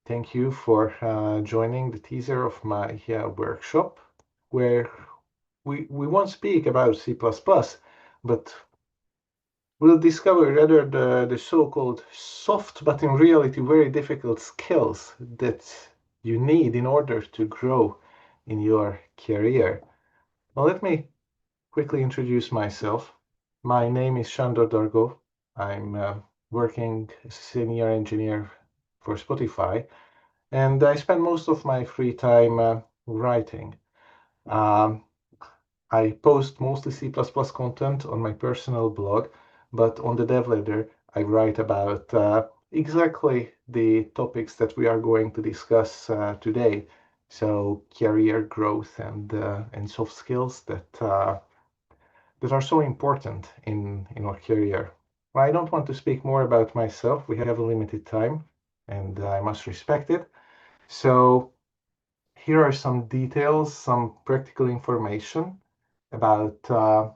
Thank you for joining the teaser of my workshop, where we won't speak about C++, but we'll discover rather the so-called soft, but in reality very difficult skills that you need in order to grow in your career. Well, let me quickly introduce myself. My name is Sandor DARGO. I'm working as a senior engineer for Spotify. And I spend most of my free time writing. Um, I post mostly C++ content on my personal blog, but on the dev ladder, I write about exactly the topics that we are going to discuss today. So career growth and soft skills that are so important in our career. I don't want to speak more about myself. We have a limited time, and I must respect it. So here are some details, some practical information about the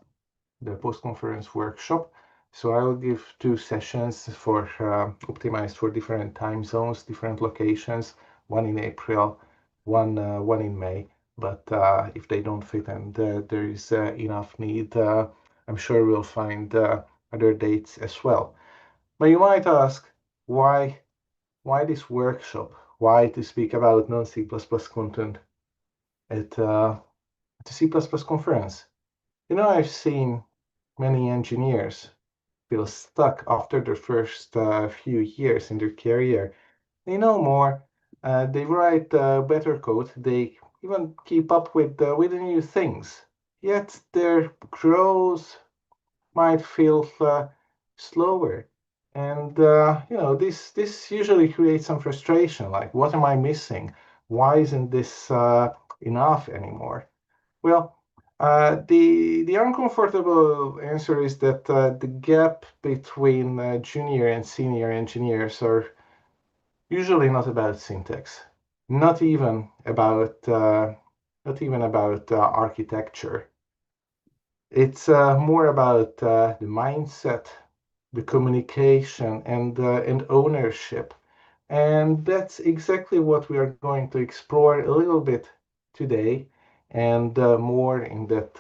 post-conference workshop. So I will give 2 sessions for optimized for different time zones, different locations, one in April, one in May. But if they don't fit and there is enough need, I'm sure we'll find other dates as well. But you might ask, why this workshop? Why to speak about non-C++ content at the C++ conference? I've seen many engineers feel stuck after their first few years in their career. They know more, they write better code, they even keep up with the new things. Yet their growth might feel slower. And this usually creates some frustration, like, what am I missing? Why isn't this enough anymore? Well, the uncomfortable answer is that the gap between junior and senior engineers are usually not about syntax, not even about architecture. It's more about the mindset, the communication, and ownership. And that's exactly what we are going to explore a little bit today, and more in that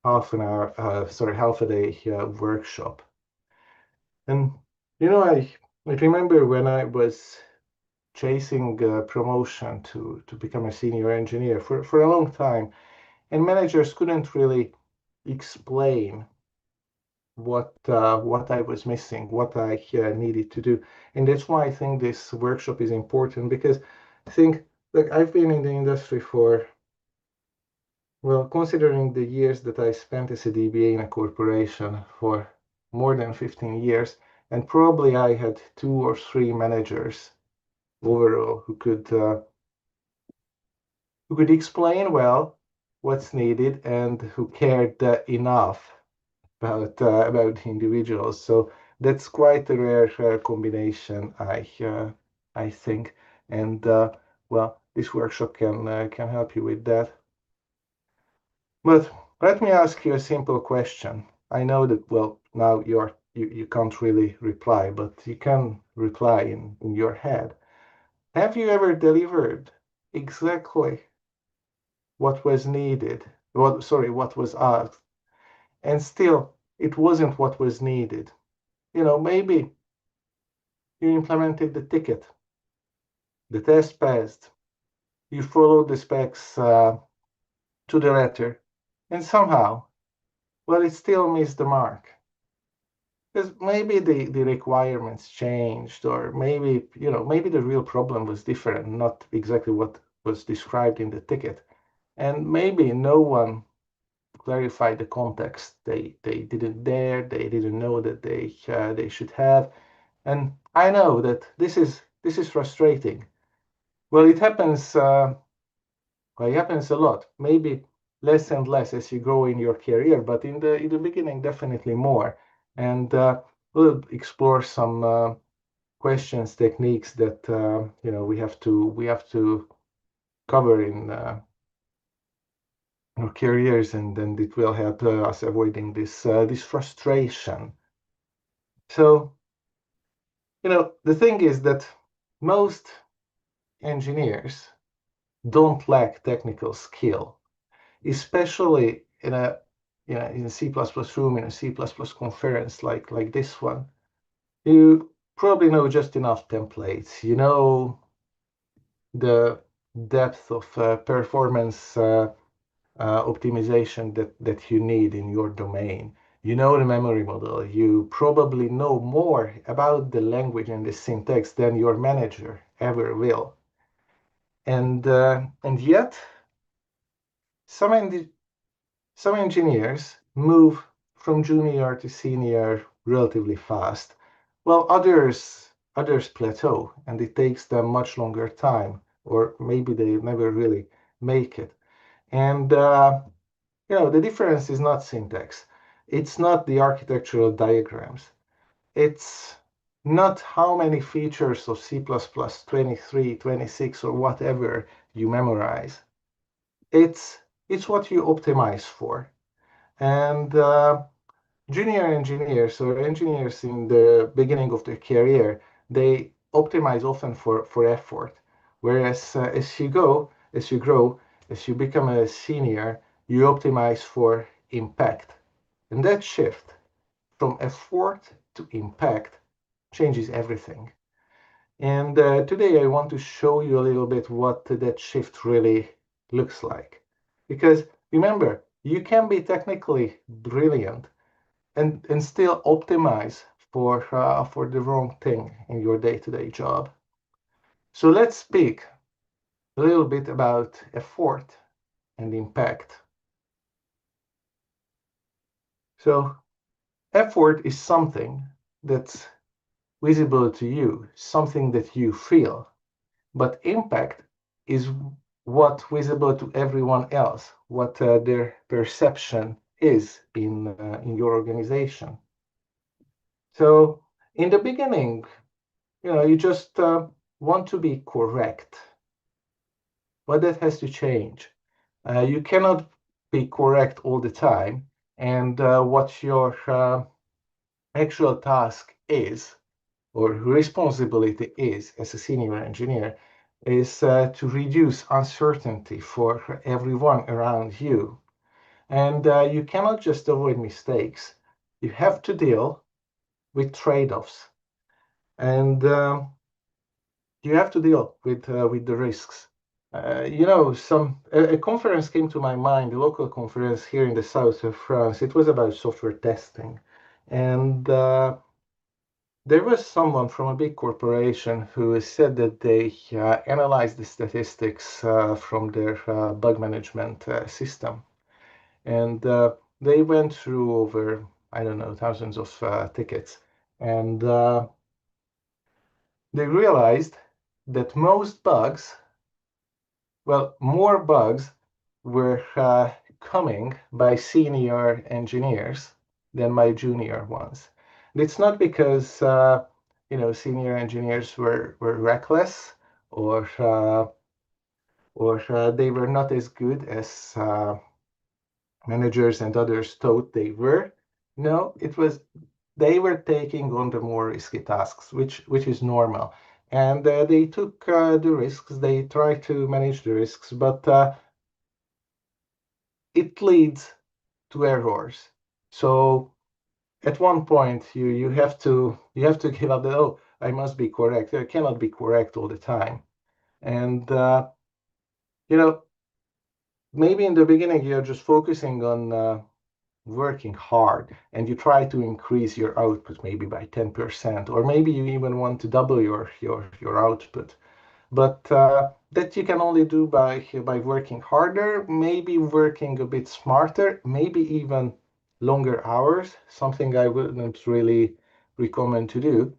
half a day workshop. And I remember when I was chasing promotion to become a senior engineer for a long time, and managers couldn't really explain what I was missing, what I needed to do. And that's why I think this workshop is important, because I think, look, I've been in the industry for, well, considering the years that I spent as a DBA in a corporation for more than 15 years, and probably I had 2 or 3 managers overall who could explain well what's needed and who cared enough about the individuals. So that's quite a rare combination, I think. And well, this workshop can help you with that. But let me ask you a simple question. I know that, well, now you can't really reply, but you can reply in your head. Have you ever delivered exactly what was needed? What was asked, and still it wasn't what was needed? Maybe you implemented the ticket, the test passed, you followed the specs to the letter, and somehow, well, it still missed the mark. Because maybe the requirements changed, or maybe the real problem was different, not exactly what was described in the ticket. And maybe no one clarified the context. They didn't dare, they didn't know that they should have. And I know that this is frustrating. Well, it happens a lot. Maybe less and less as you grow in your career, but in the beginning, definitely more. And we'll explore some questions, techniques that we have to cover in our careers, and then it will help us avoiding this frustration. So the thing is that most engineers don't lack technical skill, especially in a C++ room, in a C++ conference like this one. You probably know just enough templates. You know the depth of performance optimization that you need in your domain. You know the memory model. You probably know more about the language and the syntax than your manager ever will. And yet, some some engineers move from junior to senior relatively fast, while others plateau and it takes them much longer time, or maybe they never really make it. And the difference is not syntax. It's not the architectural diagrams. It's not how many features of C++ 23, 26, or whatever you memorize. It's what you optimize for. And junior engineers or engineers in the beginning of their career, they optimize often for effort. Whereas as you grow, as you become a senior, you optimize for impact. And that shift from effort to impact changes everything. And today I want to show you a little bit what that shift really looks like. Because remember, you can be technically brilliant and still optimize for the wrong thing in your day-to-day job. So let's speak a little bit about effort and impact. So effort is something that's visible to you, something that you feel, but impact is what visible to everyone else, what their perception is in your organization. So in the beginning, you just want to be correct, but that has to change. You cannot be correct all the time, and what your actual task is, or responsibility is as a senior engineer, is to reduce uncertainty for everyone around you. And you cannot just avoid mistakes. You have to deal with trade-offs. And you have to deal with the risks. A conference came to my mind, a local conference here in the south of France. It was about software testing, and there was someone from a big corporation who said that they analyzed the statistics from their bug management system, and they went through over, I don't know, thousands of tickets, and they realized that most bugs, well, more bugs were coming by senior engineers than by junior ones. And it's not because senior engineers were reckless or they were not as good as managers and others thought they were. No, it was they were taking on the more risky tasks, which is normal. And they took the risks, they tried to manage the risks, but it leads to errors. So at one point you have to give up that, oh, I must be correct. I cannot be correct all the time. And maybe in the beginning you're just focusing on working hard and you try to increase your output maybe by 10%, or maybe you even want to double your output. But that you can only do by working harder, maybe working a bit smarter, maybe even longer hours, something I wouldn't really recommend to do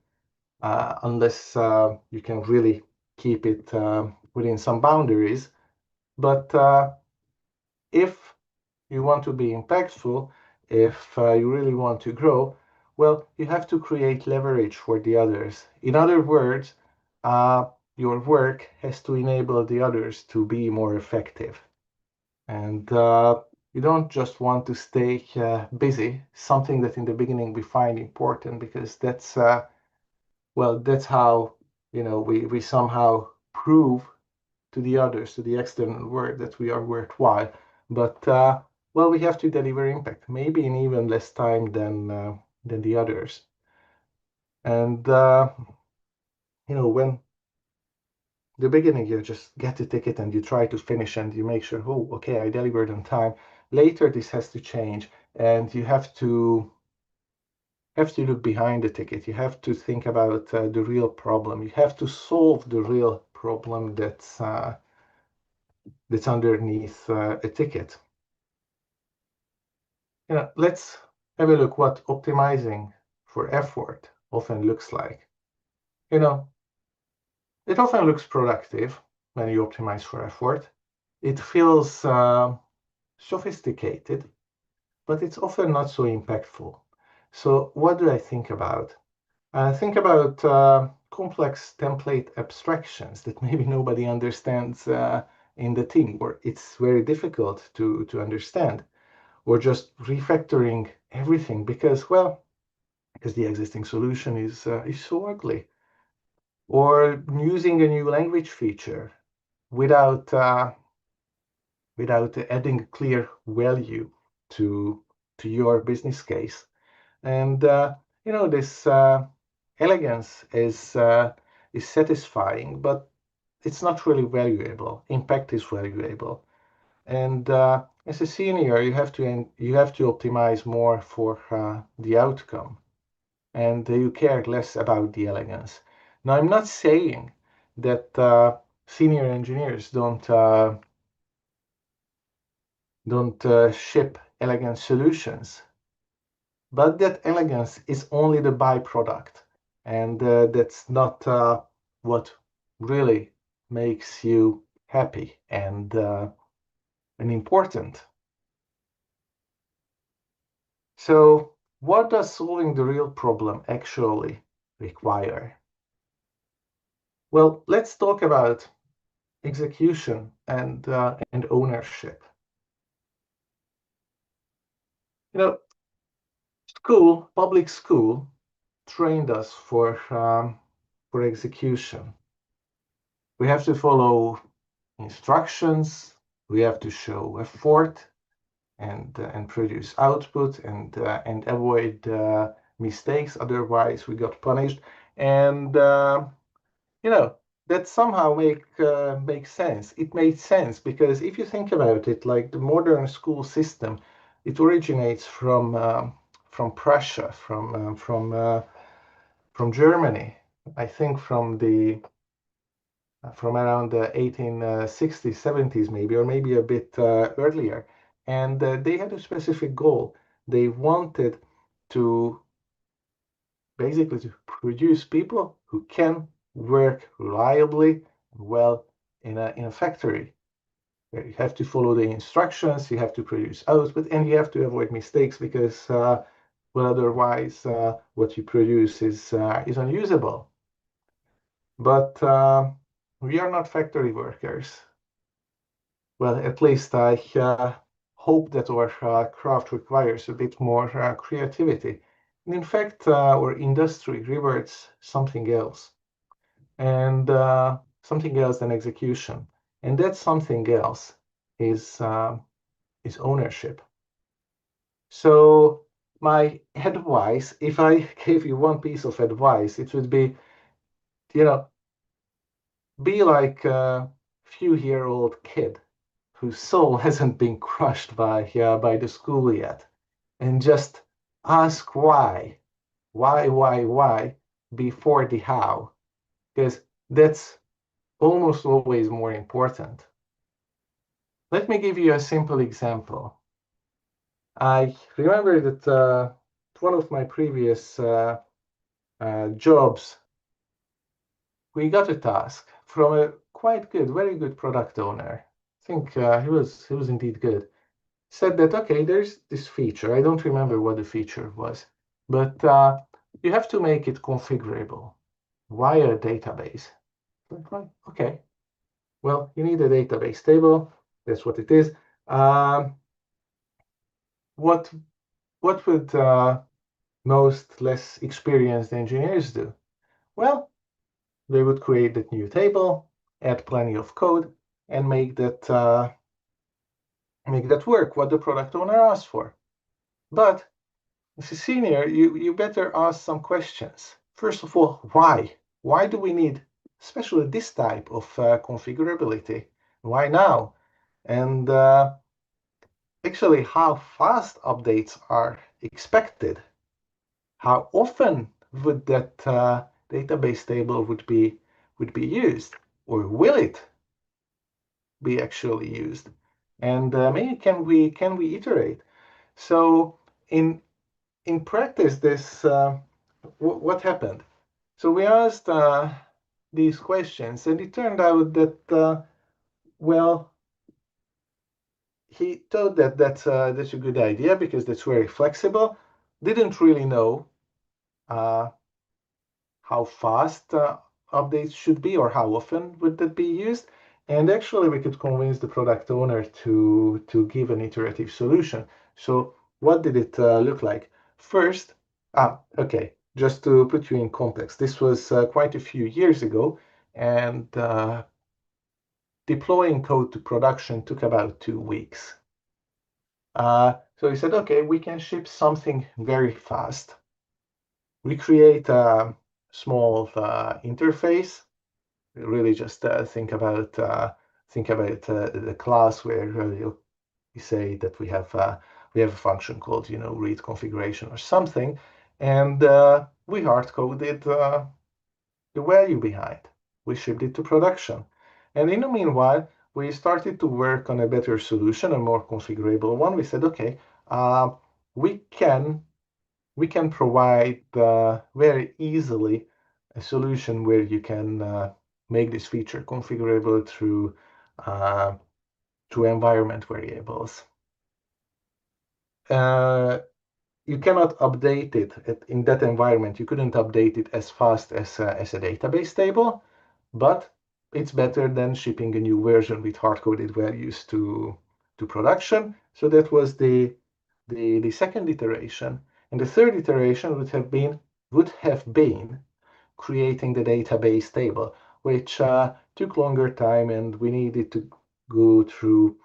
unless you can really keep it within some boundaries. But if you want to be impactful, if you really want to grow, well, you have to create leverage for the others. In other words, your work has to enable the others to be more effective. And you don't just want to stay busy, something that in the beginning we find important because that's how we somehow prove the others, to the external world, that we are worthwhile. But well, we have to deliver impact, maybe in even less time than the others. And when the beginning you just get the ticket and you try to finish and you make sure, oh, okay, I delivered on time. Later, this has to change, and you have to look behind the ticket. You have to think about the real problem. You have to solve the real problem that's underneath a ticket. Let's have a look what optimizing for effort often looks like. It often looks productive when you optimize for effort. It feels sophisticated, but it's often not so impactful. So what do I think about? I think about complex template abstractions that maybe nobody understands in the team, or it's very difficult to understand, or just refactoring everything because the existing solution is so ugly, or using a new language feature without adding clear value to your business case. And this elegance is satisfying, but it's not really valuable. Impact is valuable, and as a senior, you have to optimize more for the outcome, and you care less about the elegance. Now, I'm not saying that senior engineers don't ship elegant solutions, but that elegance is only the byproduct, and that's not what really makes you happy and important. So what does solving the real problem actually require? Well, let's talk about execution and ownership. Public school trained us for execution. We have to follow instructions, we have to show effort and produce output and avoid mistakes, otherwise we got punished. And that somehow makes sense. It made sense because if you think about it, like the modern school system, it originates from Prussia, from Germany. I think from around the 1860s, 70s maybe, or maybe a bit earlier. And they had a specific goal. They wanted to basically to produce people who can work reliably, well in a factory. You have to follow the instructions, you have to produce output, and you have to avoid mistakes because otherwise what you produce is unusable. But we are not factory workers. Well, at least I hope that our craft requires a bit more creativity. And in fact, our industry rewards something else, and something else than execution. And that something else is ownership. So my advice, if I gave you one piece of advice, it would be, be like a few-year-old kid whose soul hasn't been crushed by the school yet, and just ask why before the how, because that's almost always more important. Let me give you a simple example. I remember that one of my previous jobs, we got a task from a very good product owner. I think he was indeed good. Said that, okay, there's this feature. I don't remember what the feature was, but you have to make it configurable via a database. Okay, well, you need a database table. That's what it is. What would most less experienced engineers do? Well, they would create that new table, add plenty of code, and make that work, what the product owner asked for. But as a senior, you better ask some questions. First of all, why? Why do we need especially this type of configurability? Why now? And actually, how fast updates are expected? How often would that database table would be used, or will it be actually used? And maybe can we iterate? So in practice, this what happened? So we asked these questions, and it turned out that well, he thought that that's a good idea because that's very flexible. Didn't really know uh, how fast updates should be or how often would that be used. And actually, we could convince the product owner to give an iterative solution. So what did it look like? First, okay, just to put you in context, this was quite a few years ago, and deploying code to production took about 2 weeks. So he said, okay, we can ship something very fast. We create a small interface. Really, just think about the class where you say that we have a function called read configuration or something, and we hard coded the value behind. We shipped it to production, and in the meanwhile, we started to work on a better solution, a more configurable one. We said, okay, we can provide very easily a solution where you can make this feature configurable through environment variables. You cannot update it in that environment. You couldn't update it as fast as a database table, but it's better than shipping a new version with hard-coded values to production. So that was the second iteration. And the third iteration would have been creating the database table, which took longer time, and we needed to go through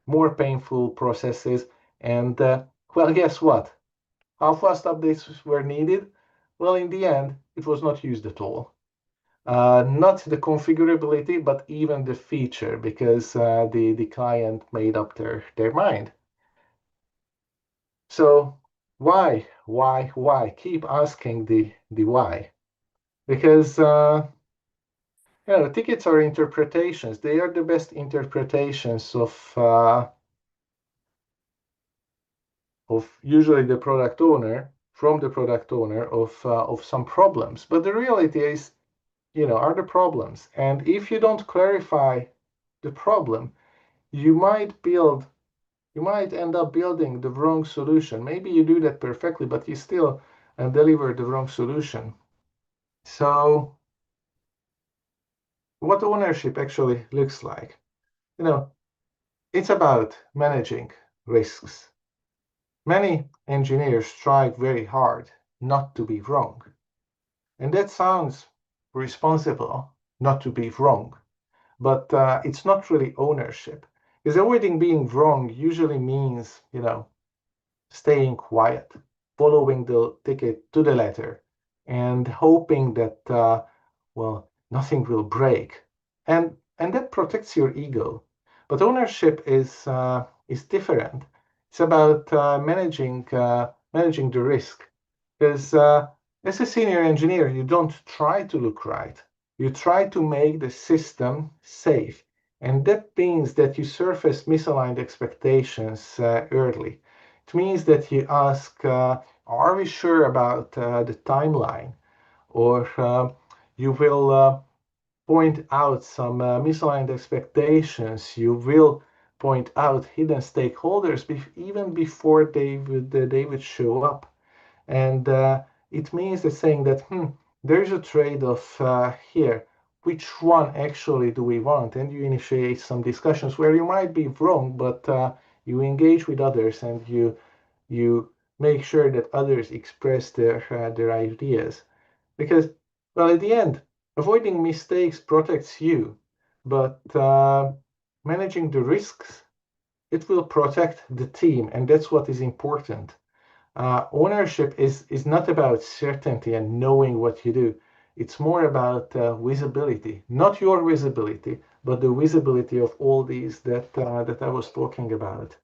more painful processes. And well, guess what? How fast updates were needed? Well, in the end, it was not used at all. Not the configurability, but even the feature, because the client made up their mind. So why? Keep asking the why, because tickets are interpretations. They are the best interpretations of usually the product owner, from the product owner, of some problems. But the reality is, are the problems. And if you don't clarify the problem, you might end up building the wrong solution. Maybe you do that perfectly, but you still deliver the wrong solution. So what ownership actually looks like? It's about managing risks. Many engineers strive very hard not to be wrong. And that sounds responsible, not to be wrong. But it's not really ownership. Because avoiding being wrong usually means, staying quiet, following the ticket to the letter, and hoping that, well, nothing will break. And that protects your ego. But ownership is different. It's about managing the risk. Because as a senior engineer, you don't try to look right. You try to make the system safe. And that means that you surface misaligned expectations early. It means that you ask, are we sure about the timeline? Or you will point out some misaligned expectations. You will point out hidden stakeholders even before they would show up. And it means that saying that, there's a trade-off here. Which one actually do we want? And you initiate some discussions where you might be wrong, but you engage with others, and you make sure that others express their ideas. Because, well, at the end, avoiding mistakes protects you. but managing the risks, it will protect the team, and that's what is important. Ownership is not about certainty and knowing what you do. It's more about visibility, not your visibility, but the visibility of all these that I was talking about.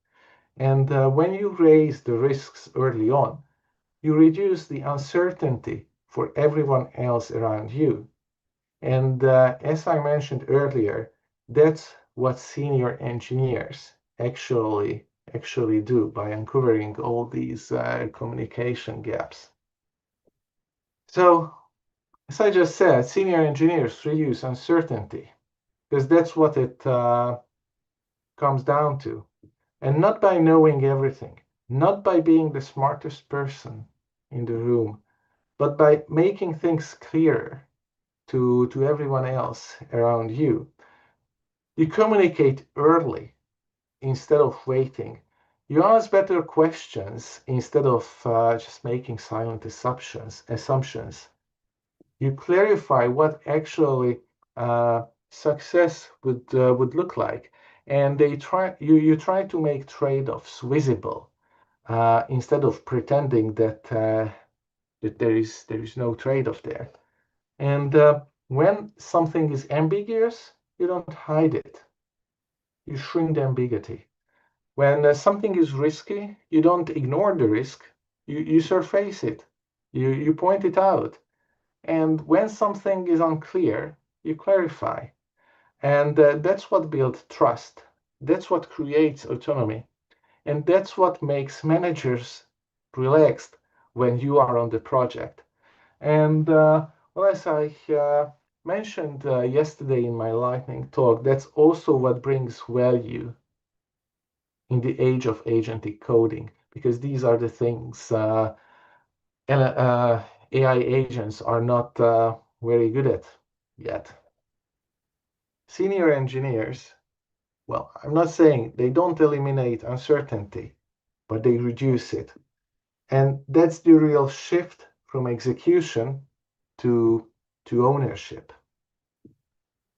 And when you raise the risks early on, you reduce the uncertainty for everyone else around you. And as I mentioned earlier, that's what senior engineers actually do by uncovering all these communication gaps. So, as I just said, senior engineers reduce uncertainty because that's what it comes down to. And not by knowing everything, not by being the smartest person in the room, but by making things clearer to everyone else around you. You communicate early instead of waiting. You ask better questions instead of just making silent assumptions. You clarify what actually success would look like, and you try to make trade-offs visible instead of pretending that there is no trade-off there. And when something is ambiguous, you don't hide it. You shrink the ambiguity. When something is risky, you don't ignore the risk. You surface it. You point it out. And when something is unclear, you clarify. And that's what builds trust. That's what creates autonomy. And that's what makes managers relaxed when you are on the project. And well, as I mentioned yesterday in my lightning talk, that's also what brings value in the age of agentic coding, because these are the things AI agents are not very good at yet. Senior engineers, well, I'm not saying they don't eliminate uncertainty, but they reduce it. And that's the real shift from execution to ownership.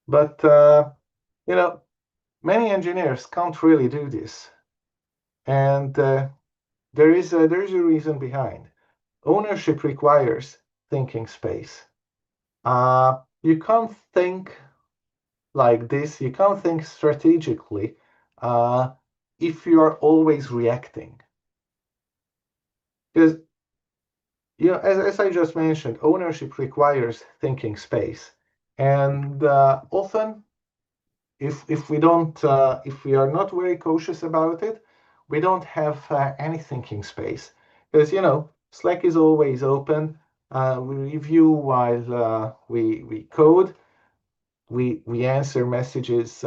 But you know, many engineers can't really do this, and there is a reason behind. Ownership requires thinking space. You can't think like this. You can't think strategically if you are always reacting. Because as I just mentioned, ownership requires thinking space, and often if we are not very cautious about it, we don't have any thinking space, because Slack is always open. We review while we code. We answer messages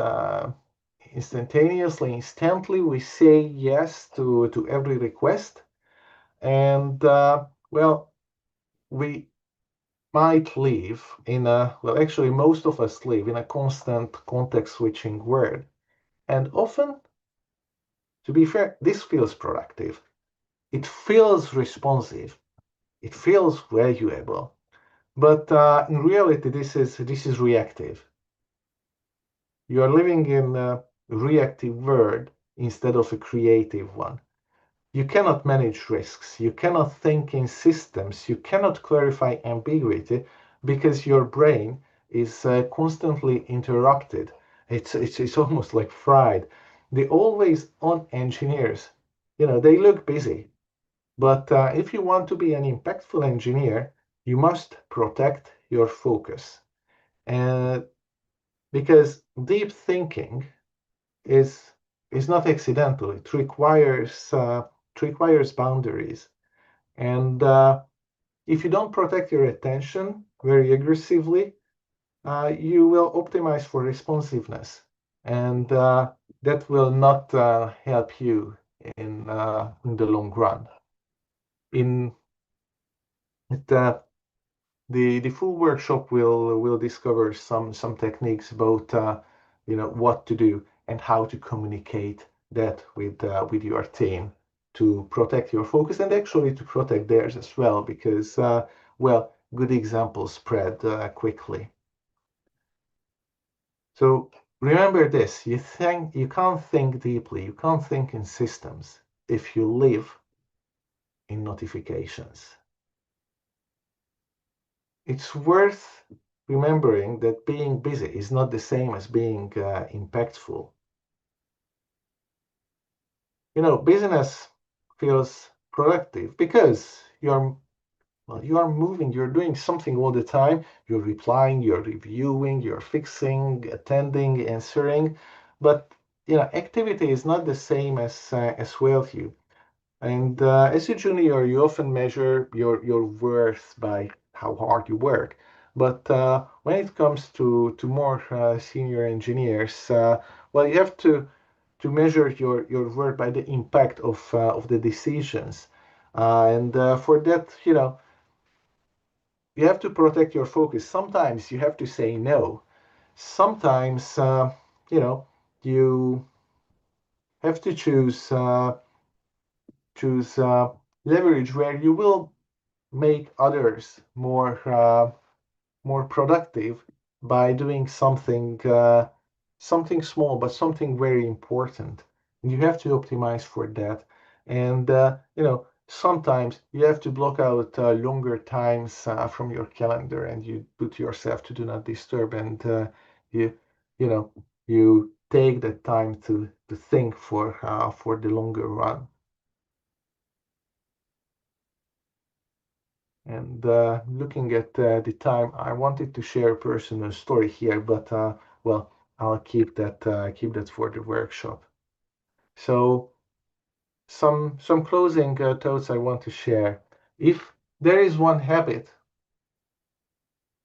instantly. We say yes to every request, and well, we might live in a, well, actually, most of us live in a constant context switching world. And often, to be fair, this feels productive. It feels responsive. It feels valuable. But in reality, this is reactive. You are living in a reactive world instead of a creative one. You cannot manage risks. You cannot think in systems. You cannot clarify ambiguity because your brain is constantly interrupted. It's almost like fried. The always on engineers, they look busy. But if you want to be an impactful engineer, you must protect your focus. And because deep thinking is is not accidental. It requires boundaries. And if you don't protect your attention very aggressively, you will optimize for responsiveness, and that will not help you in the long run. In the full workshop will discover some techniques about what to do and how to communicate that with your team to protect your focus and actually to protect theirs as well, because good examples spread quickly. So Remember this, you can't think deeply, you can't think in systems if you live in notifications. It's worth remembering that being busy is not the same as being impactful. Business feels productive because you are moving, you're doing something all the time. You're replying, you're reviewing, you're fixing, attending, answering. But activity is not the same as value. And as a junior, you often measure your worth by how hard you work. But when it comes to more senior engineers, well, you have to measure your work by the impact of the decisions. And for that, you have to protect your focus. Sometimes you have to say no. Sometimes, you have to choose leverage where you will make others more productive by doing something small but something very important. And you have to optimize for that. And sometimes you have to block out longer times from your calendar, and you put yourself to do not disturb, and you you know you take that time to think for the longer run. And looking at the time, I wanted to share a personal story here, but well, I'll keep that for the workshop. So some closing thoughts I want to share. If there is one habit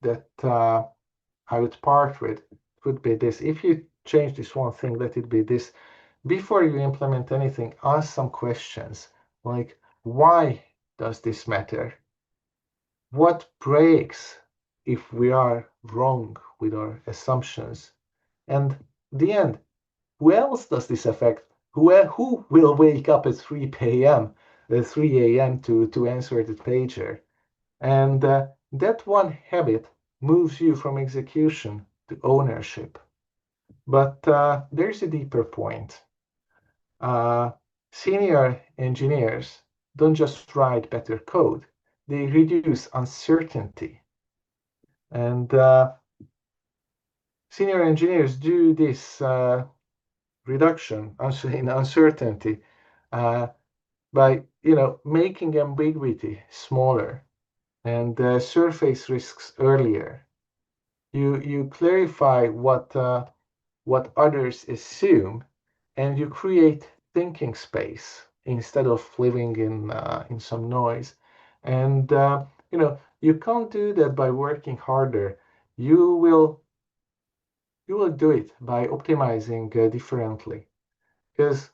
that I would part with, it would be this. If you change this one thing, let it be this. Before you implement anything, ask some questions like, why does this matter? What breaks if we are wrong with our assumptions? And the end, who else does this affect? Who will wake up at 3 p.m., 3 a.m. to answer the pager? And that one habit moves you from execution to ownership. But there's a deeper point. Uh, Senior engineers don't just write better code, they reduce uncertainty. And senior engineers do this reduction in uncertainty by making ambiguity smaller and surface risks earlier. You clarify what others assume, and you create thinking space instead of living in some noise. And you can't do that by working harder. You will do it by optimizing differently. Because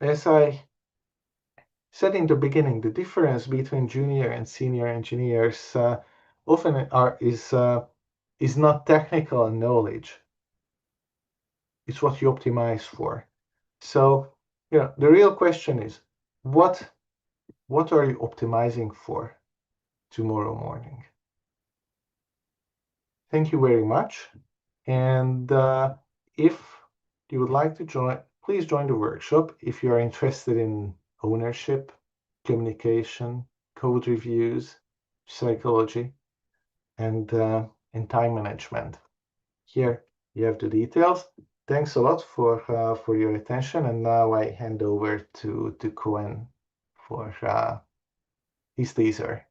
as I said in the beginning, the difference between junior and senior engineers often is not technical knowledge. It's what you optimize for. So, the real question is, what are you optimizing for tomorrow morning? Thank you very much. And if you would like to join, please join the workshop if you are interested in ownership, communication, code reviews, psychology, and time management. Here you have the details. Thanks a lot for your attention, and now I hand over to Cohen for his teaser.